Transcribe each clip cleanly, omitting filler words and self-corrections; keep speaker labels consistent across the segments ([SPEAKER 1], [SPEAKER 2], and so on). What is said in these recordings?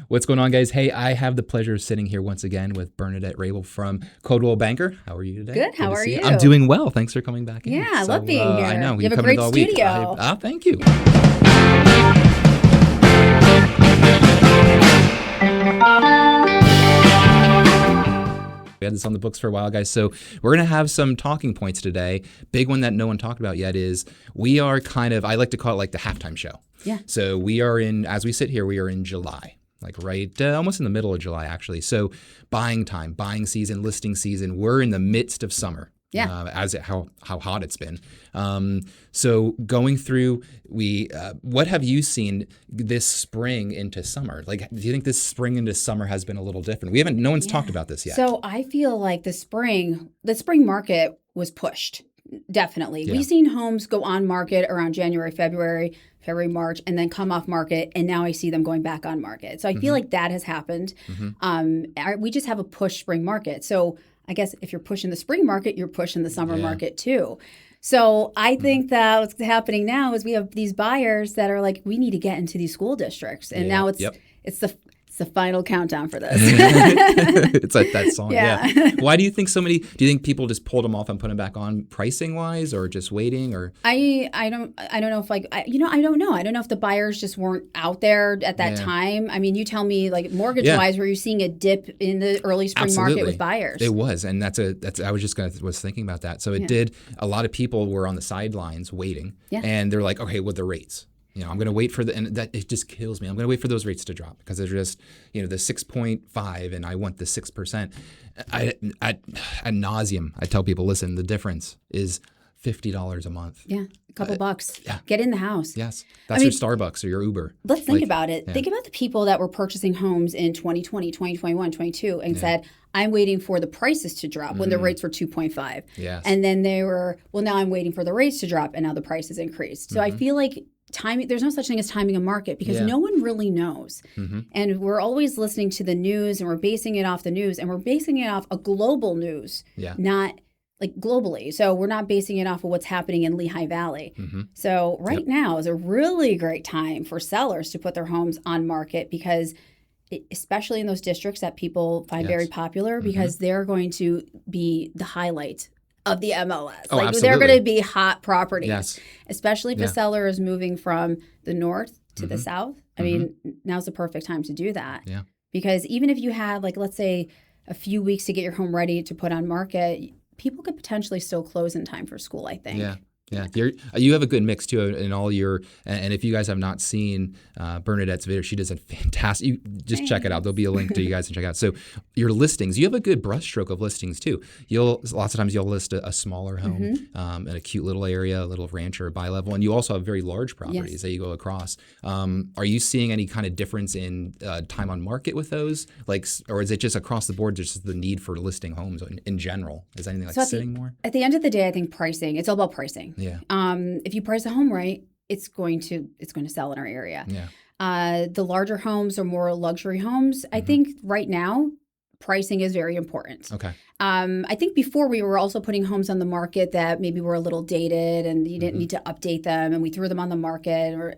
[SPEAKER 1] What's going on, guys? Hey, I have the pleasure of sitting here once again with Bernadette Rabel from Coldwell Banker. How are you today?
[SPEAKER 2] Good. How are you?
[SPEAKER 1] I'm doing well. Thanks for coming back in.
[SPEAKER 2] Yeah, I love being here.
[SPEAKER 1] I know.
[SPEAKER 2] You have a great studio.
[SPEAKER 1] Thank you. We had this on the books for a while, guys. So we're going to have some talking points today. Big one that no one talked about yet is we are I like to call it like the halftime show.
[SPEAKER 2] Yeah.
[SPEAKER 1] So we are as we sit here, we are in July, like almost in the middle of July, actually. So buying time, buying season, listing season, we're in the midst of summer.
[SPEAKER 2] Yeah.
[SPEAKER 1] How hot it's been. So going through, what have you seen this spring into summer? Like, do you think this spring into summer has been a little different? No one's talked about this yet.
[SPEAKER 2] So I feel like the spring market was pushed. Definitely.
[SPEAKER 1] Yeah.
[SPEAKER 2] We've seen homes go on market around January, February, March, and then come off market. And now I see them going back on market. So I feel like that has happened. We just have a push spring market. So I guess if you're pushing the spring market, you're pushing the summer market too. So I think that what's happening now is we have these buyers that are like, we need to get into these school districts. And now it's the final countdown for this.
[SPEAKER 1] It's like that song.
[SPEAKER 2] Yeah.
[SPEAKER 1] Why do you think do you think people just pulled them off and put them back on pricing wise, or just waiting, or?
[SPEAKER 2] I don't know if I don't know. I don't know if the buyers just weren't out there at that time. I mean, you tell me, like, mortgage wise, were you seeing a dip in the early spring market with buyers?
[SPEAKER 1] It was. And I was thinking about that. So it did. A lot of people were on the sidelines waiting, and they're like, okay, what the rates? I'm going to wait and that it just kills me. I'm going to wait for those rates to drop because they're just, the 6.5 and I want the 6%. Ad nauseum, I tell people, listen, the difference is $50 a month.
[SPEAKER 2] Yeah, a couple bucks.
[SPEAKER 1] Yeah.
[SPEAKER 2] Get in the house.
[SPEAKER 1] Yes. That's your Starbucks or your Uber.
[SPEAKER 2] Let's think about it. Yeah. Think about the people that were purchasing homes in 2020, 2021, 22 and said, I'm waiting for the prices to drop when the rates were 2.5.
[SPEAKER 1] Yes.
[SPEAKER 2] And then they were, now I'm waiting for the rates to drop and now the prices increased. So I feel like timing, there's no such thing as timing a market because no one really knows. And we're always listening to the news and we're basing it off the news and we're basing it off a global news, not like globally. So we're not basing it off of what's happening in Lehigh Valley. So now is a really great time for sellers to put their homes on market because especially in those districts that people find very popular because they're going to be the highlight of the MLS. They're going to be hot properties, especially if a seller is moving from the north to the south. I mean, now's the perfect time to do that. Yeah. Because even if you had, like, let's say a few weeks to get your home ready to put on market, people could potentially still close in time for school, I think.
[SPEAKER 1] Yeah. Yeah, you have a good mix too in all your, and if you guys have not seen Bernadette's video, she does a fantastic. You just check it out. There'll be a link to you guys to check out. So your listings, you have a good brushstroke of listings too. Lots of times you'll list a smaller home in a cute little area, a little ranch or a bi-level, and you also have very large properties that you go across. Are you seeing any kind of difference in time on market with those, or is it just across the board, just the need for listing homes in general? Is anything sitting more?
[SPEAKER 2] At the end of the day, I think pricing. It's all about pricing.
[SPEAKER 1] Yeah.
[SPEAKER 2] If you price a home right, it's going to sell in our area.
[SPEAKER 1] Yeah.
[SPEAKER 2] The larger homes or more luxury homes, I think right now pricing is very important.
[SPEAKER 1] Okay.
[SPEAKER 2] I think before we were also putting homes on the market that maybe were a little dated and you didn't need to update them, and we threw them on the market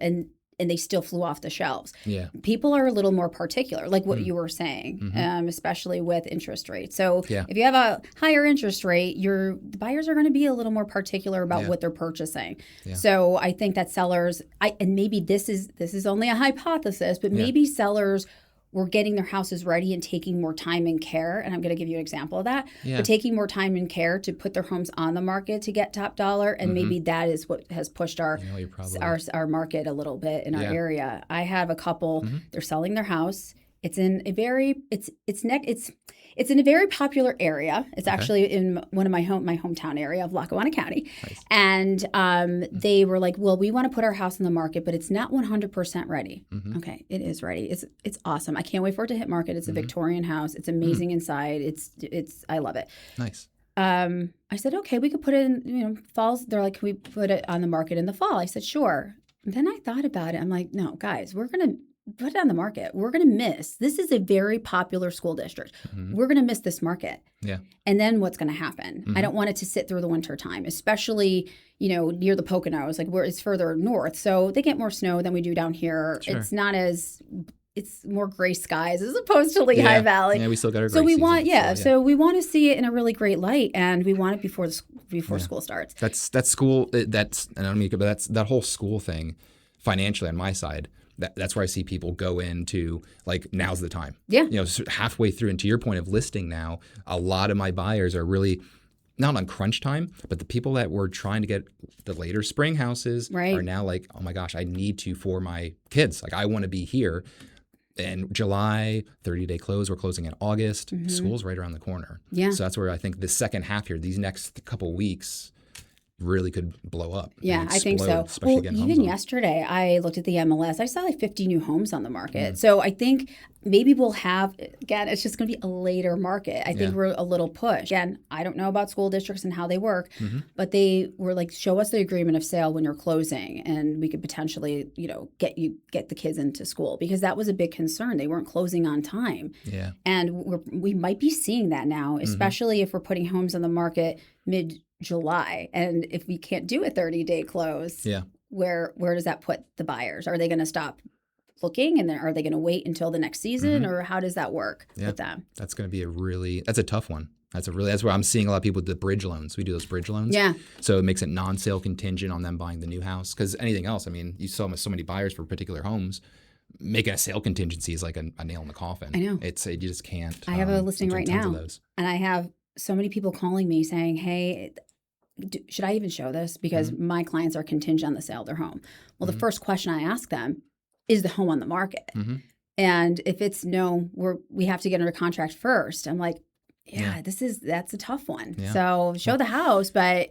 [SPEAKER 2] and they still flew off the shelves.
[SPEAKER 1] Yeah.
[SPEAKER 2] People are a little more particular, like what you were saying, especially with interest rates. So if you have a higher interest rate, the buyers are going to be a little more particular about what they're purchasing. Yeah. So I think that sellers, and maybe this is only a hypothesis, but maybe sellers were getting their houses ready and taking more time and care. And I'm going to give you an example of that. But taking more time and care to put their homes on the market to get top dollar. And maybe that is what has pushed our market a little bit in our area. I have a couple, they're selling their house. It's in a very popular area. It's actually in one of my hometown area of Lackawanna County. Nice. And they were like, well, we want to put our house on the market, but it's not 100% ready. Okay, it is ready. It's awesome. I can't wait for it to hit market. It's a Victorian house. It's amazing inside. I love it.
[SPEAKER 1] Nice.
[SPEAKER 2] I said, okay, we could put it in, falls. They're like, can we put it on the market in the fall? I said, sure. And then I thought about it. I'm like, no, guys, we're going to put it on the market. We're going to miss. This is a very popular school district. We're going to miss this market. Yeah. And then what's going to happen? I don't want it to sit through the winter time, especially, near the Poconos, like where it's further north. So they get more snow than we do down here. Sure. It's not as it's more gray skies as opposed to Lehigh Valley.
[SPEAKER 1] Yeah, we still got our
[SPEAKER 2] so
[SPEAKER 1] gray
[SPEAKER 2] we want
[SPEAKER 1] season,
[SPEAKER 2] so we want to see it in a really great light, and we want it before school starts.
[SPEAKER 1] That's school. That's and I don't mean, but that's that whole school thing. Financially, on my side, that's where I see people go into like now's the time.
[SPEAKER 2] Yeah,
[SPEAKER 1] halfway through, and to your point of listing now, a lot of my buyers are really not on crunch time, but the people that were trying to get the later spring houses are now like, oh my gosh, I need to for my kids. Like I want to be here. And July, 30-day close. We're closing in August. School's right around the corner.
[SPEAKER 2] Yeah.
[SPEAKER 1] So that's where I think the second half here, these next couple weeks, really could blow up.
[SPEAKER 2] Yeah, I think so. Well, even yesterday, I looked at the MLS. I saw like 50 new homes on the market. So I think maybe we'll have, again, it's just going to be a later market. I think we're a little push. Again, I don't know about school districts and how they work, but they were like, show us the agreement of sale when you're closing, and we could potentially, get the kids into school, because that was a big concern. They weren't closing on time.
[SPEAKER 1] Yeah.
[SPEAKER 2] And we might be seeing that now, especially if we're putting homes on the market mid-July. And if we can't do a 30-day close, where does that put the buyers? Are they going to stop looking, and then are they going to wait until the next season, or how does that work with them?
[SPEAKER 1] That's going to be that's a tough one. That's where I'm seeing a lot of people with the bridge loans. We do those bridge loans. Yeah. So it makes it non-sale contingent on them buying the new house. Because anything else, I mean, you saw so many buyers for particular homes. Making a sale contingency is like a nail in the coffin.
[SPEAKER 2] I know.
[SPEAKER 1] You just can't.
[SPEAKER 2] I have a listing right now, and I have so many people calling me saying, hey, should I even show this? Because my clients are contingent on the sale of their home. Well, the first question I ask them, is the home on the market? And if it's no, we have to get under contract first. I'm like, that's a tough one. Yeah. So show the house, but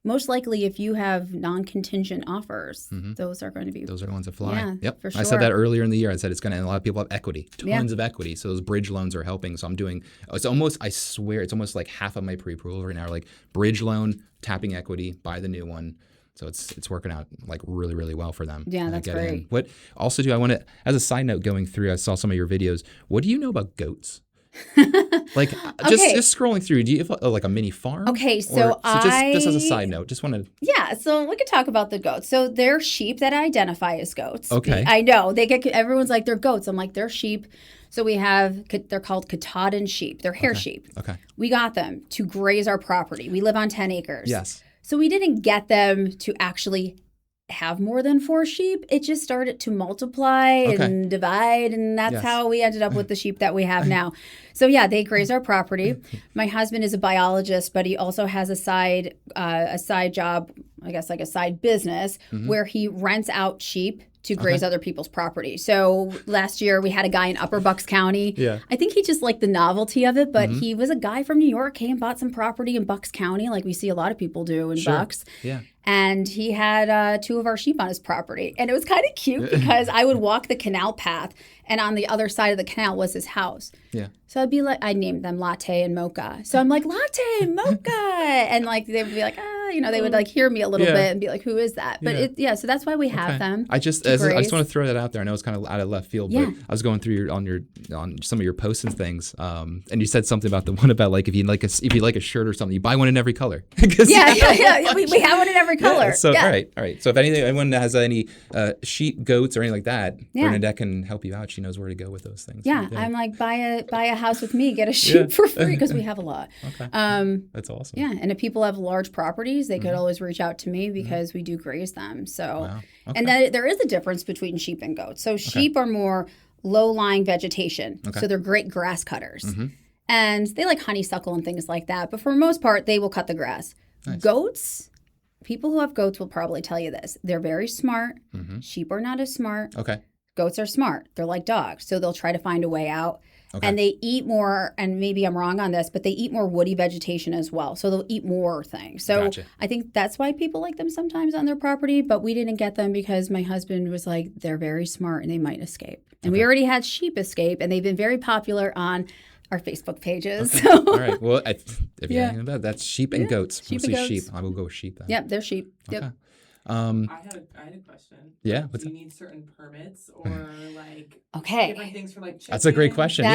[SPEAKER 2] most likely if you have non-contingent offers, those are going to be
[SPEAKER 1] the ones that fly.
[SPEAKER 2] Yeah,
[SPEAKER 1] yep.
[SPEAKER 2] For sure.
[SPEAKER 1] I said that earlier in the year. I said it's going to, and a lot of people have equity, tons of equity. So those bridge loans are helping. So I'm doing, I swear it's almost like half of my pre-approval right now are like bridge loan, tapping equity, buy the new one. So it's working out like really, really well for them.
[SPEAKER 2] Yeah, that's great.
[SPEAKER 1] What also I want to, as a side note going through, I saw some of your videos. What do you know about goats? Like just scrolling through, do you have like a mini farm?
[SPEAKER 2] Okay,
[SPEAKER 1] just as a side note, just want to.
[SPEAKER 2] Yeah, so we could talk about the goats. So they're sheep that identify as goats.
[SPEAKER 1] Okay.
[SPEAKER 2] I know everyone's like, they're goats. I'm like, they're sheep. So they're called Katahdin sheep. They're hair sheep. Okay. We got them to graze our property. We live on 10 acres.
[SPEAKER 1] Yes.
[SPEAKER 2] So we didn't get them to actually have more than 4 sheep. It just started to multiply and divide, and that's how we ended up with the sheep that we have now. So they graze our property. My husband is a biologist, but he also has a side job, I guess like a side business, where he rents out sheep to graze other people's property. So last year we had a guy in Upper Bucks County. Yeah. I think he just liked the novelty of it, but he was a guy from New York, came and bought some property in Bucks County, like we see a lot of people do in Bucks. Yeah. And he had 2 of our sheep on his property. And it was kind of cute because I would walk the canal path, and on the other side of the canal was his house. Yeah. So I'd name them Latte and Mocha. So I'm like, Latte and Mocha. And like, they would be like, they would like hear me a little bit and be like, who is that? But so that's why we have them.
[SPEAKER 1] I just want to throw that out there. I know it's kind of out of left field, but I was going through on some of your posts and things. And you said something about the one about like, if you like a shirt or something, you buy one in every color. We
[SPEAKER 2] have one in every color.
[SPEAKER 1] Yeah, so all right. So if anyone has any sheep, goats, or anything like that, Bernadette can help you out. She knows where to go with those things.
[SPEAKER 2] Yeah, I'm like, buy a house with me, get a sheep for free, because we have a lot.
[SPEAKER 1] Okay, that's awesome.
[SPEAKER 2] Yeah, and if people have large properties, they could always reach out to me because we do graze them. So, and then there is a difference between sheep and goats. So sheep are more low-lying vegetation, so they're great grass cutters, and they like honeysuckle and things like that. But for the most part, they will cut the grass. Nice. Goats. People who have goats will probably tell you this. They're very smart. Sheep are not as smart. Okay. Goats are smart. They're like dogs. So they'll try to find a way out. Okay. And they eat more, and maybe I'm wrong on this, but they eat more woody vegetation as well. So they'll eat more things. So I think that's why people like them sometimes on their property, but we didn't get them because my husband was like, they're very smart and they might escape. And we already had sheep escape, and they've been very popular on our Facebook pages.
[SPEAKER 1] Okay. So. All right. Well, if you're thinking about that's sheep and goats.
[SPEAKER 2] Sheep.
[SPEAKER 1] I will go with sheep then.
[SPEAKER 2] Yep, they're sheep.
[SPEAKER 1] Okay.
[SPEAKER 2] Yep.
[SPEAKER 3] I had a question.
[SPEAKER 1] Yeah.
[SPEAKER 3] Do you need certain permits or like different things for like chickens?
[SPEAKER 1] That's a great question.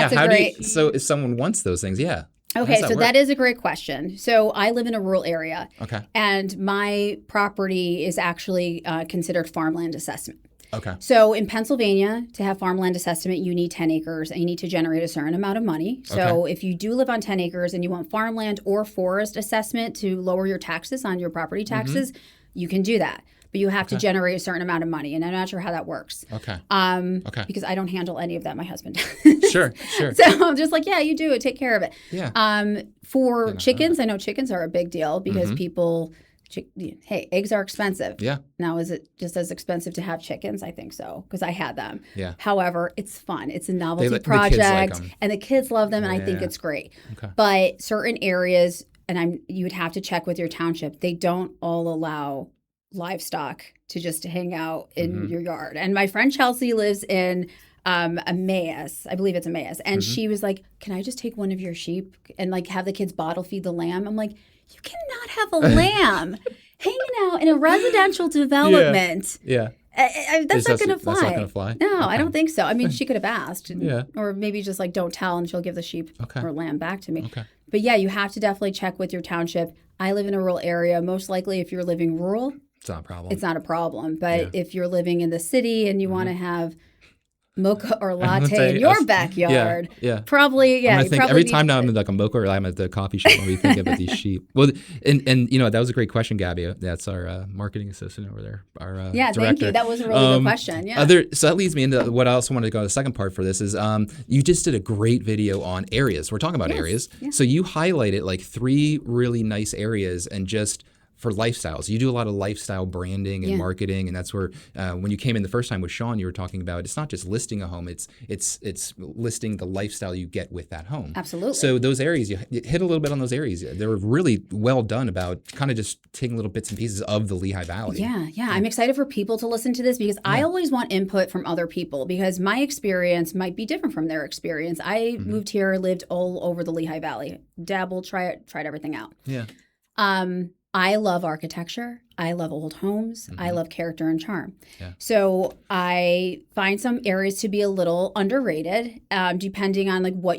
[SPEAKER 1] So if someone wants those things,
[SPEAKER 2] Okay, so that is a great question. So I live in a rural area. Okay. And my property is actually considered farmland assessment.
[SPEAKER 1] Okay.
[SPEAKER 2] So in Pennsylvania, to have farmland assessment, you need 10 acres and you need to generate a certain amount of money. So if you do live on 10 acres and you want farmland or forest assessment to lower your taxes on your property taxes, you can do that. But you have to generate a certain amount of money, and I'm not sure how that works.
[SPEAKER 1] Okay.
[SPEAKER 2] Because I don't handle any of that. My husband
[SPEAKER 1] does. Sure.
[SPEAKER 2] So I'm just like, yeah, you do it. Take care of it.
[SPEAKER 1] Yeah.
[SPEAKER 2] For chickens, I know chickens are a big deal because people, hey, eggs are expensive.
[SPEAKER 1] Yeah.
[SPEAKER 2] Now, is it just as expensive to have chickens? I think so, because I had them.
[SPEAKER 1] Yeah.
[SPEAKER 2] However, it's fun. It's a novelty
[SPEAKER 1] The kids
[SPEAKER 2] project,
[SPEAKER 1] like 'em.
[SPEAKER 2] and the kids love them, and I think it's great.
[SPEAKER 1] Okay.
[SPEAKER 2] But certain areas, and you would have to check with your township, they don't all allow livestock to just hang out in your yard. And my friend Chelsea lives in Emmaus. I believe it's Emmaus. And she was like, can I just take one of your sheep and like have the kids bottle feed the lamb? I'm like, you cannot have a lamb hanging out in a residential development.
[SPEAKER 1] Yeah.
[SPEAKER 2] That's not going to fly.
[SPEAKER 1] That's not going to fly?
[SPEAKER 2] No, I don't think so. I mean, she could have asked.
[SPEAKER 1] Yeah.
[SPEAKER 2] Or maybe just like, don't tell, and she'll give the sheep or lamb back to me.
[SPEAKER 1] Okay.
[SPEAKER 2] But yeah, you have to definitely check with your township. I live in a rural area. Most likely, if you're living rural,
[SPEAKER 1] it's not a problem.
[SPEAKER 2] It's not a problem. But if you're living in the city and you want to have mocha or latte in your backyard, probably,
[SPEAKER 1] I'm think every time now I'm like a mocha or I'm at the coffee shop when we think about these sheep. Well, and you know, that was a great question, Gabby. That's our marketing assistant over there. Our director.
[SPEAKER 2] Thank you. That was a really good question. Yeah.
[SPEAKER 1] So that leads me into what I also wanted to go to the second part for this is you just did a great video on areas. We're talking about areas. Yeah. So you highlighted like 3 really nice areas and just for lifestyles. You do a lot of lifestyle branding and marketing, and that's where when you came in the first time with Sean, you were talking about it's not just listing a home, it's listing the lifestyle you get with that home.
[SPEAKER 2] Absolutely.
[SPEAKER 1] So those areas, you hit a little bit on those areas. They were really well done about kind of just taking little bits and pieces of the Lehigh Valley.
[SPEAKER 2] Yeah. I'm excited for people to listen to this because I always want input from other people because my experience might be different from their experience. I moved here, lived all over the Lehigh Valley, dabbled, tried everything out.
[SPEAKER 1] Yeah.
[SPEAKER 2] I love architecture. I love old homes. I love character and charm.
[SPEAKER 1] Yeah.
[SPEAKER 2] So I find some areas to be a little underrated, depending on like what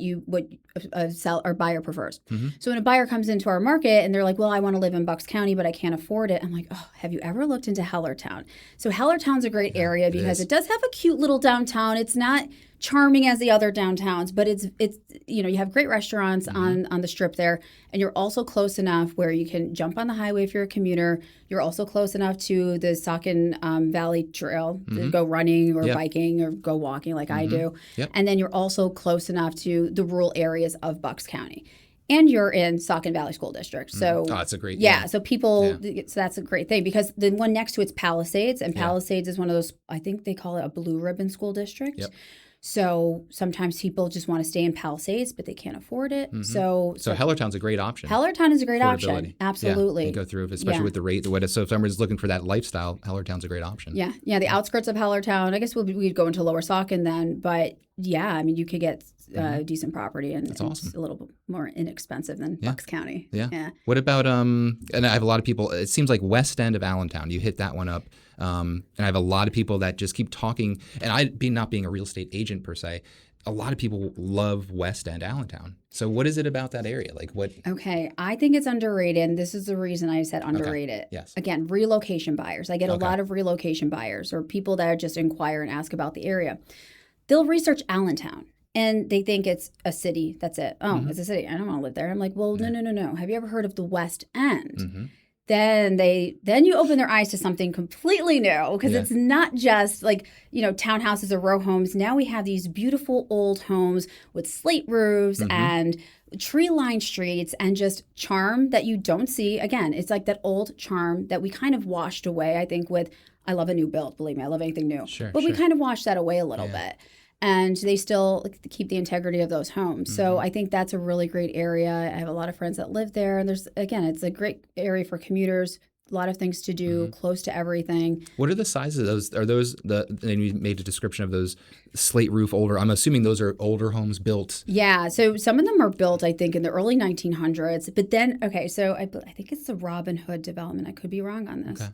[SPEAKER 2] a sell or buyer prefers. So when a buyer comes into our market and they're like, "Well, I want to live in Bucks County, but I can't afford it," I'm like, "Oh, have you ever looked into Hellertown?" So Hellertown's a great area because it does have a cute little downtown. It's not charming as the other downtowns, but it's you know, you have great restaurants on the strip there, and you're also close enough where you can jump on the highway if you're a commuter. You're also close enough to the Saucon Valley Trail to go running or biking or go walking like I do.
[SPEAKER 1] Yep.
[SPEAKER 2] And then you're also close enough to the rural areas of Bucks County. And you're in Saucon Valley School District. So
[SPEAKER 1] that's a great
[SPEAKER 2] so people so that's a great thing because the one next to it's Palisades, and Palisades is one of those, I think they call it a blue ribbon school district.
[SPEAKER 1] Yep.
[SPEAKER 2] So sometimes people just want to stay in Palisades, but they can't afford it. So
[SPEAKER 1] Hellertown's a great option.
[SPEAKER 2] Hellertown is a great option. Absolutely.
[SPEAKER 1] Yeah, you go through, especially with the rate. So if someone's looking for that lifestyle, Hellertown's a great option.
[SPEAKER 2] Yeah. The outskirts of Hellertown. I guess we'd go into Lower Saucon then, but yeah, I mean, you could get decent property and it's a little bit more inexpensive than Bucks County.
[SPEAKER 1] Yeah. What about and I have a lot of people. It seems like west end of Allentown. You hit that one up. And I have a lot of people that just keep talking. And not being a real estate agent per se, a lot of people love West End Allentown. So what is it about that area? Like what?
[SPEAKER 2] Okay, I think it's underrated. And this is the reason I said underrated.
[SPEAKER 1] Okay. Yes.
[SPEAKER 2] Again, relocation buyers. I get a lot of relocation buyers or people that just inquire and ask about the area. They'll research Allentown. And they think it's a city. That's it. Oh, it's a city. I don't want to live there. I'm like, well, no. Have you ever heard of the West End? Then you open their eyes to something completely new because it's not just like, you know, townhouses or row homes. Now we have these beautiful old homes with slate roofs and tree-lined streets and just charm that you don't see. Again, it's like that old charm that we kind of washed away, I think, with I love a new build. Believe me, I love anything new. But we kind of washed that away a little bit. And they still keep the integrity of those homes. So I think that's a really great area. I have a lot of friends that live there. And it's a great area for commuters. A lot of things to do, close to everything.
[SPEAKER 1] What are the sizes of those? Are those and you made a description of those slate roof older. I'm assuming those are older homes built.
[SPEAKER 2] Yeah. So some of them are built, I think, in the early 1900s. But then, so I think it's the Robin Hood development. I could be wrong on this.
[SPEAKER 1] Okay.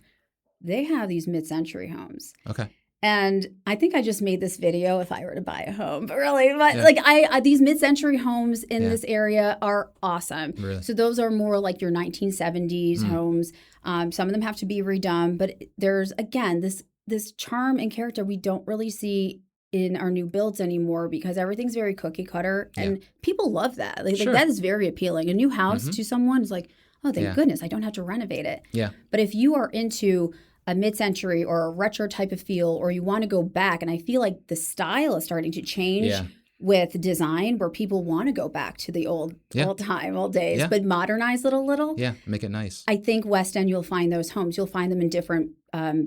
[SPEAKER 2] They have these mid-century homes.
[SPEAKER 1] Okay.
[SPEAKER 2] And I think I just made this video if I were to buy a home, but these mid-century homes in this area are awesome.
[SPEAKER 1] Really?
[SPEAKER 2] So those are more like your 1970s homes. Some of them have to be redone, but there's, again, this this charm and character we don't really see in our new builds anymore because everything's very cookie cutter and people love that. Like that is very appealing. A new house to someone is like, oh, thank goodness, I don't have to renovate it.
[SPEAKER 1] Yeah.
[SPEAKER 2] But if you are into a mid-century or a retro type of feel, or you want to go back, and I feel like the style is starting to change with design where people want to go back to the old days, but modernize it a little.
[SPEAKER 1] Yeah, make it nice.
[SPEAKER 2] I think West End, you'll find those homes. You'll find them in different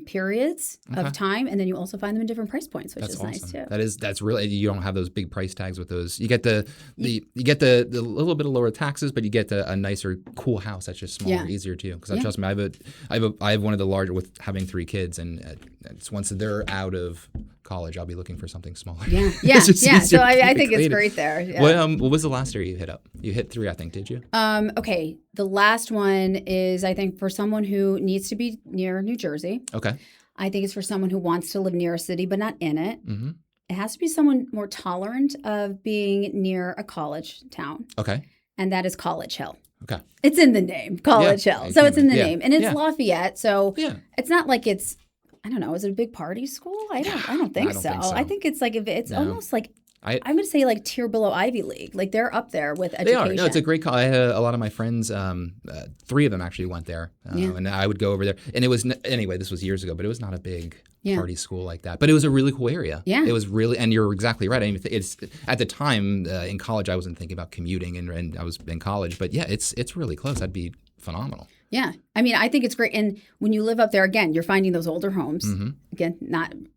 [SPEAKER 2] periods of time, and then you also find them in different price points, which is nice too.
[SPEAKER 1] That's really, you don't have those big price tags with those. You get the little bit of lower taxes, but you get a nicer, cool house that's just smaller, easier too. Because trust me, I have one of the larger with having 3 kids, and it's once they're out of college, I'll be looking for something smaller.
[SPEAKER 2] Yeah. So I think it's great there. Yeah.
[SPEAKER 1] What was the last area you hit up? You hit 3, I think, did you?
[SPEAKER 2] Okay. The last one is, I think, for someone who needs to be near New Jersey.
[SPEAKER 1] Okay.
[SPEAKER 2] I think it's for someone who wants to live near a city but not in it.
[SPEAKER 1] Mm-hmm.
[SPEAKER 2] It has to be someone more tolerant of being near a college town.
[SPEAKER 1] Okay.
[SPEAKER 2] And that is College Hill.
[SPEAKER 1] Okay.
[SPEAKER 2] It's in the name, College Hill. So it's in the name. And it's Lafayette. So it's not like it's, I don't know, is it a big party school? I don't think so. I think it's like, it's almost like, I would say like tier below Ivy League. Like they're up there with education.
[SPEAKER 1] They are. No, it's a great college. I had a lot of my friends, 3 of them actually went there. And I would go over there. And it was, anyway, this was years ago, but it was not a big party school like that. But it was a really cool area. Yeah. It was really, and you're exactly right. I mean, it's at the time in college, I wasn't thinking about commuting and I was in college. But yeah, it's really close. That'd be phenomenal.
[SPEAKER 2] Yeah. I mean, I think it's great. And when you live up there, again, you're finding those older homes. Mm-hmm. Again,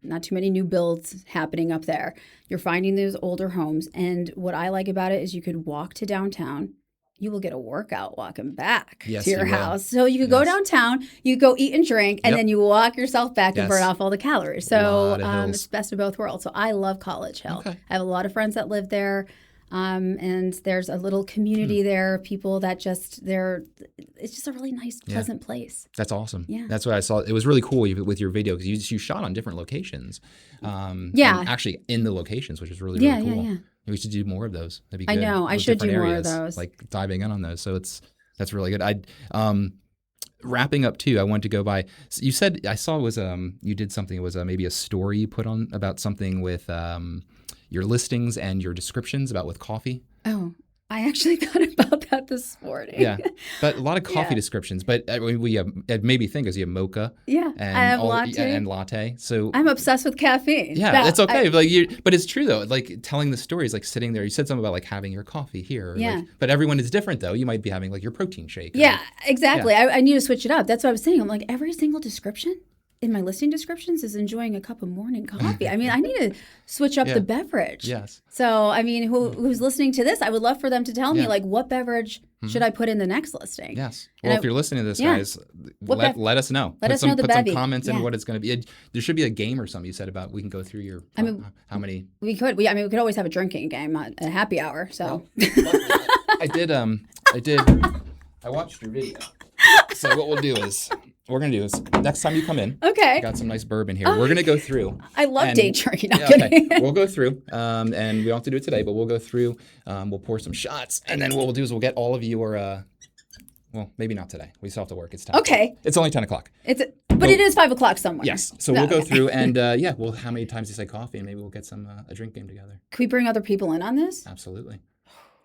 [SPEAKER 2] not too many new builds happening up there. You're finding those older homes. And what I like about it is you could walk to downtown. You will get a workout walking back to your house. So you could go downtown, you go eat and drink, and then you walk yourself back and burn off all the calories. So it's best of both worlds. So I love College Hill. Okay. I have a lot of friends that live there. And there's a little community there of people that it's just a really nice, pleasant place.
[SPEAKER 1] That's awesome.
[SPEAKER 2] Yeah.
[SPEAKER 1] That's what I saw. It was really cool with your video because you shot on different locations. And actually in the locations, which is really, really cool. Yeah. We should do more of those. That'd be good.
[SPEAKER 2] I know. I should do more of those.
[SPEAKER 1] Like diving in on those. So that's really good. Wrapping up too, I want to go by. You said I saw it was you did something. It was maybe a story you put on about something with your listings and your descriptions about with coffee.
[SPEAKER 2] Oh, I actually thought about that this morning.
[SPEAKER 1] Yeah, but a lot of coffee descriptions. But it made me think as you have mocha.
[SPEAKER 2] Yeah,
[SPEAKER 1] and
[SPEAKER 2] I have latte.
[SPEAKER 1] And latte. So
[SPEAKER 2] I'm obsessed with caffeine.
[SPEAKER 1] Yeah, it's okay. But it's true though. Like telling the stories, like sitting there. You said something about like having your coffee here.
[SPEAKER 2] Yeah.
[SPEAKER 1] But everyone is different though. You might be having like your protein shake.
[SPEAKER 2] Yeah, exactly. Yeah. I need to switch it up. That's what I was saying. I'm like every single description in my listing descriptions is enjoying a cup of morning coffee. I mean, I need to switch up the beverage.
[SPEAKER 1] Yes.
[SPEAKER 2] So, I mean, who's listening to this, I would love for them to tell me, like, what beverage should I put in the next listing?
[SPEAKER 1] Yes. Well, if you're listening to this, guys, let us know.
[SPEAKER 2] Let us know the bevy.
[SPEAKER 1] Put some comments in what it's going to be. There should be a game or something you said about we can go through your, how many.
[SPEAKER 2] We could. We could always have a drinking game, a happy hour. So.
[SPEAKER 1] I did. I watched your video. So what we'll do is next time you come in.
[SPEAKER 2] Okay.
[SPEAKER 1] I got some nice bourbon here. We're gonna go through.
[SPEAKER 2] I love day drinking. Okay.
[SPEAKER 1] We'll go through, and we don't have to do it today, but we'll go through. We'll pour some shots, and then what we'll do is we'll get all of your. Well, maybe not today. We still have to work. It's 10.
[SPEAKER 2] Okay.
[SPEAKER 1] It's only 10 o'clock.
[SPEAKER 2] But it is 5 o'clock somewhere.
[SPEAKER 1] Yes. So we'll go through, and well, how many times do you say coffee, and maybe we'll get some a drink game together.
[SPEAKER 2] Can we bring other people in on this?
[SPEAKER 1] Absolutely.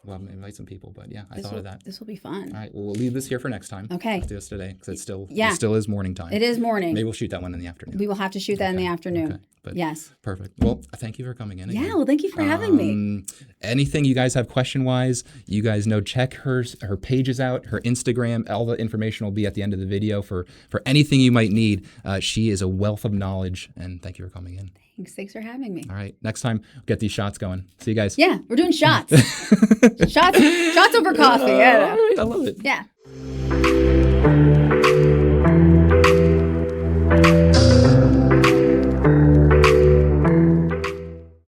[SPEAKER 1] We'll invite some people, but I thought of that.
[SPEAKER 2] This will be fun.
[SPEAKER 1] All right, well, we'll leave this here for next time.
[SPEAKER 2] Okay.
[SPEAKER 1] Let's do this today because it still is morning time.
[SPEAKER 2] It is morning.
[SPEAKER 1] Maybe we'll shoot that one in the afternoon.
[SPEAKER 2] We will have to shoot that in the afternoon. Okay.
[SPEAKER 1] But
[SPEAKER 2] yes.
[SPEAKER 1] Perfect. Well, thank you for coming in again.
[SPEAKER 2] Yeah, well, thank you for having me.
[SPEAKER 1] Anything you guys have question-wise, you guys know, check her pages out, her Instagram. All the information will be at the end of the video for anything you might need. She is a wealth of knowledge, and thank you for coming in.
[SPEAKER 2] Thanks for having me.
[SPEAKER 1] All right. Next time, we'll get these shots going. See you guys.
[SPEAKER 2] Yeah, we're doing shots. shots over coffee.
[SPEAKER 1] All right, I love it.
[SPEAKER 2] Yeah.